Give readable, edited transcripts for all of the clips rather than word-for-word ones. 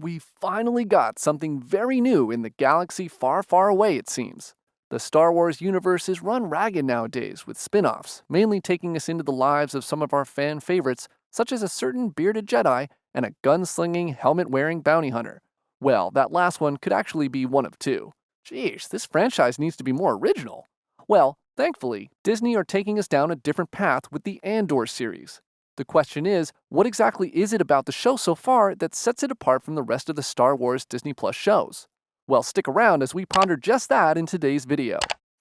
We finally got something very new in the galaxy far, far away, it seems. The Star Wars universe is run ragged nowadays with spin offs, mainly taking us into the lives of some of our fan favorites, such as a certain bearded Jedi and a gunslinging, helmet wearing bounty hunter. Well, that last one could actually be one of two. Jeesh, this franchise needs to be more original. Well, thankfully, Disney are taking us down a different path with the Andor series. The question is, what exactly is it about the show so far that sets it apart from the rest of the Star Wars Disney Plus shows? Well, stick around as we ponder just that in today's video.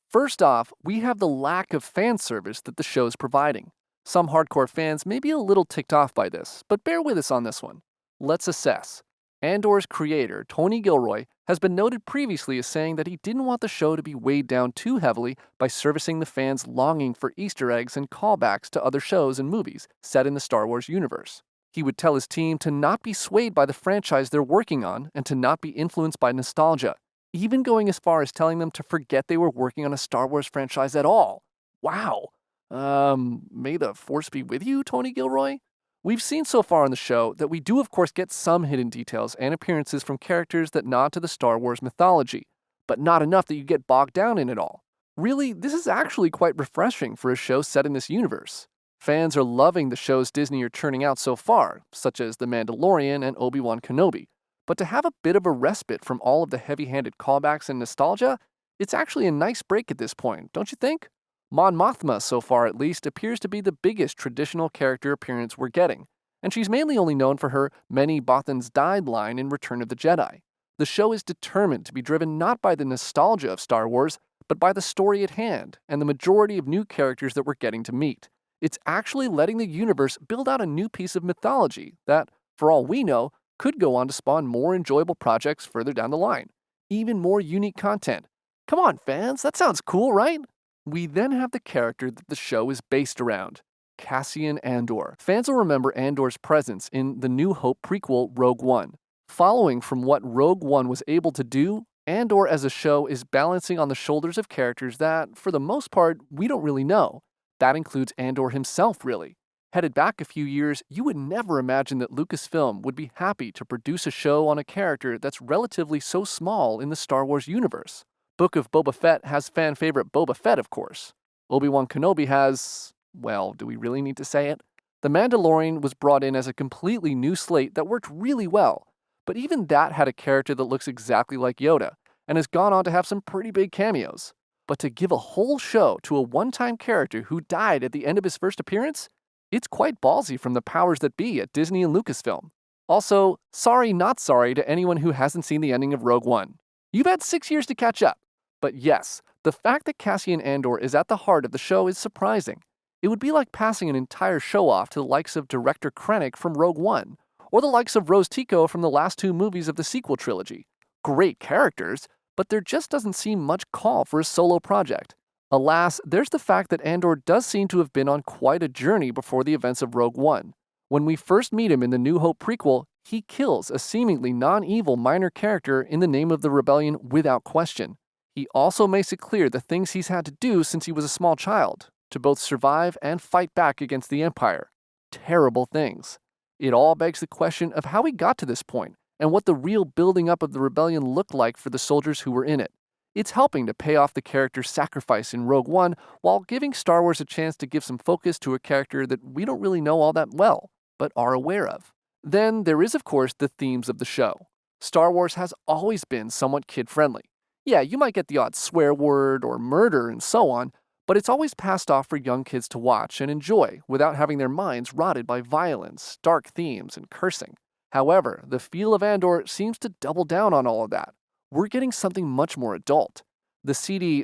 First off, we have the lack of fan service that the show is providing. Some hardcore fans may be a little ticked off by this, but bear with us on this one. Let's assess. Andor's creator, Tony Gilroy, has been noted previously as saying that he didn't want the show to be weighed down too heavily by servicing the fans' longing for Easter eggs and callbacks to other shows and movies set in the Star Wars universe. He would tell his team to not be swayed by the franchise they're working on and to not be influenced by nostalgia, even going as far as telling them to forget they were working on a Star Wars franchise at all. Wow. May the Force be with you, Tony Gilroy? We've seen so far on the show that we do of course get some hidden details and appearances from characters that nod to the Star Wars mythology, but not enough that you get bogged down in it all. Really, this is actually quite refreshing for a show set in this universe. Fans are loving the shows Disney are churning out so far, such as The Mandalorian and Obi-Wan Kenobi, but to have a bit of a respite from all of the heavy-handed callbacks and nostalgia, it's actually a nice break at this point, don't you think? Mon Mothma, so far at least, appears to be the biggest traditional character appearance we're getting, and she's mainly only known for her "Many Bothans died" line in Return of the Jedi. The show is determined to be driven not by the nostalgia of Star Wars, but by the story at hand and the majority of new characters that we're getting to meet. It's actually letting the universe build out a new piece of mythology that, for all we know, could go on to spawn more enjoyable projects further down the line. Even more unique content. Come on, fans, that sounds cool, right? We then have the character that the show is based around, Cassian Andor. Fans will remember Andor's presence in the New Hope prequel Rogue One. Following from what Rogue One was able to do, Andor as a show is balancing on the shoulders of characters that, for the most part, we don't really know. That includes Andor himself, really. Headed back a few years, you would never imagine that Lucasfilm would be happy to produce a show on a character that's relatively so small in the Star Wars universe. Book of Boba Fett has fan favorite Boba Fett, of course. Obi-Wan Kenobi has, well, do we really need to say it? The Mandalorian was brought in as a completely new slate that worked really well, but even that had a character that looks exactly like Yoda, and has gone on to have some pretty big cameos. But to give a whole show to a one-time character who died at the end of his first appearance? It's quite ballsy from the powers that be at Disney and Lucasfilm. Also, sorry not sorry to anyone who hasn't seen the ending of Rogue One. You've had 6 years to catch up. But yes, the fact that Cassian Andor is at the heart of the show is surprising. It would be like passing an entire show off to the likes of director Krennic from Rogue One, or the likes of Rose Tico from the last two movies of the sequel trilogy. Great characters, but there just doesn't seem much call for a solo project. Alas, there's the fact that Andor does seem to have been on quite a journey before the events of Rogue One. When we first meet him in the New Hope prequel, he kills a seemingly non-evil minor character in the name of the rebellion without question. He also makes it clear the things he's had to do since he was a small child, to both survive and fight back against the Empire. Terrible things. It all begs the question of how he got to this point, and what the real building up of the rebellion looked like for the soldiers who were in it. It's helping to pay off the character's sacrifice in Rogue One, while giving Star Wars a chance to give some focus to a character that we don't really know all that well, but are aware of. Then there is, of course, the themes of the show. Star Wars has always been somewhat kid-friendly. Yeah, you might get the odd swear word or murder and so on, but it's always passed off for young kids to watch and enjoy without having their minds rotted by violence, dark themes, and cursing. However, the feel of Andor seems to double down on all of that. We're getting something much more adult. The seedy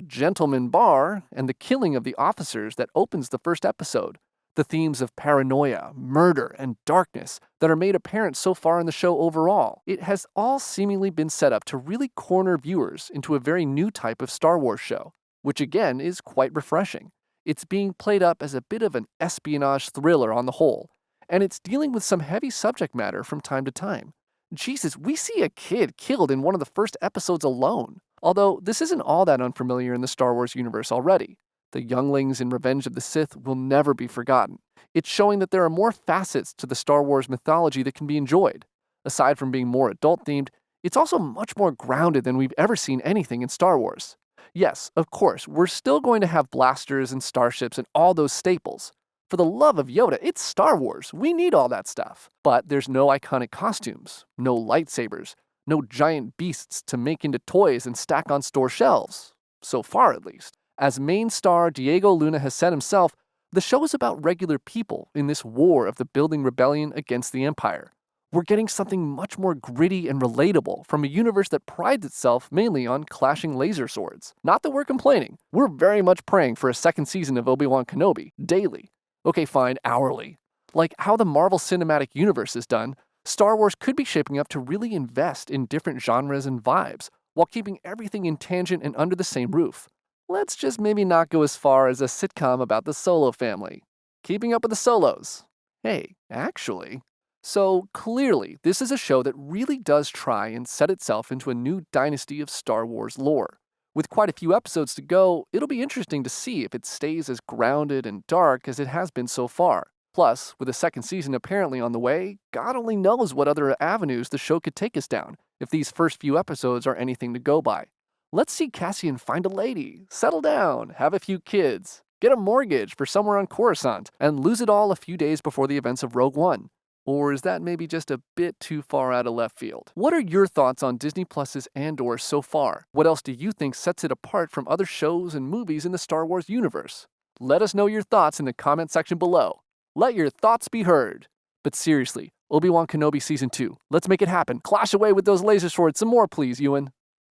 gentleman bar and the killing of the officers that opens the first episode. The themes of paranoia, murder, and darkness that are made apparent so far in the show overall. It has all seemingly been set up to really corner viewers into a very new type of Star Wars show, which again is quite refreshing. It's being played up as a bit of an espionage thriller on the whole, and it's dealing with some heavy subject matter from time to time. Jesus, we see a kid killed in one of the first episodes alone, although this isn't all that unfamiliar in the Star Wars universe already. The younglings in Revenge of the Sith will never be forgotten. It's showing that there are more facets to the Star Wars mythology that can be enjoyed. Aside from being more adult-themed, it's also much more grounded than we've ever seen anything in Star Wars. Yes, of course, we're still going to have blasters and starships and all those staples. For the love of Yoda, it's Star Wars. We need all that stuff. But there's no iconic costumes, no lightsabers, no giant beasts to make into toys and stack on store shelves. So far, at least. As main star Diego Luna has said himself, the show is about regular people in this war of the building rebellion against the Empire. We're getting something much more gritty and relatable from a universe that prides itself mainly on clashing laser swords. Not that we're complaining. We're very much praying for a second season of Obi-Wan Kenobi, daily. Okay, fine, hourly. Like how the Marvel Cinematic Universe is done, Star Wars could be shaping up to really invest in different genres and vibes, while keeping everything in tangent and under the same roof. Let's just maybe not go as far as a sitcom about the Solo family. Keeping up with the Solos. Hey, actually. So clearly, this is a show that really does try and set itself into a new dynasty of Star Wars lore. With quite a few episodes to go, it'll be interesting to see if it stays as grounded and dark as it has been so far. Plus, with a second season apparently on the way, God only knows what other avenues the show could take us down if these first few episodes are anything to go by. Let's see Cassian find a lady, settle down, have a few kids, get a mortgage for somewhere on Coruscant, and lose it all a few days before the events of Rogue One. Or is that maybe just a bit too far out of left field? What are your thoughts on Disney Plus's Andor so far? What else do you think sets it apart from other shows and movies in the Star Wars universe? Let us know your thoughts in the comment section below. Let your thoughts be heard. But seriously, Obi-Wan Kenobi Season 2. Let's make it happen. Clash away with those laser swords some more, please, Ewan.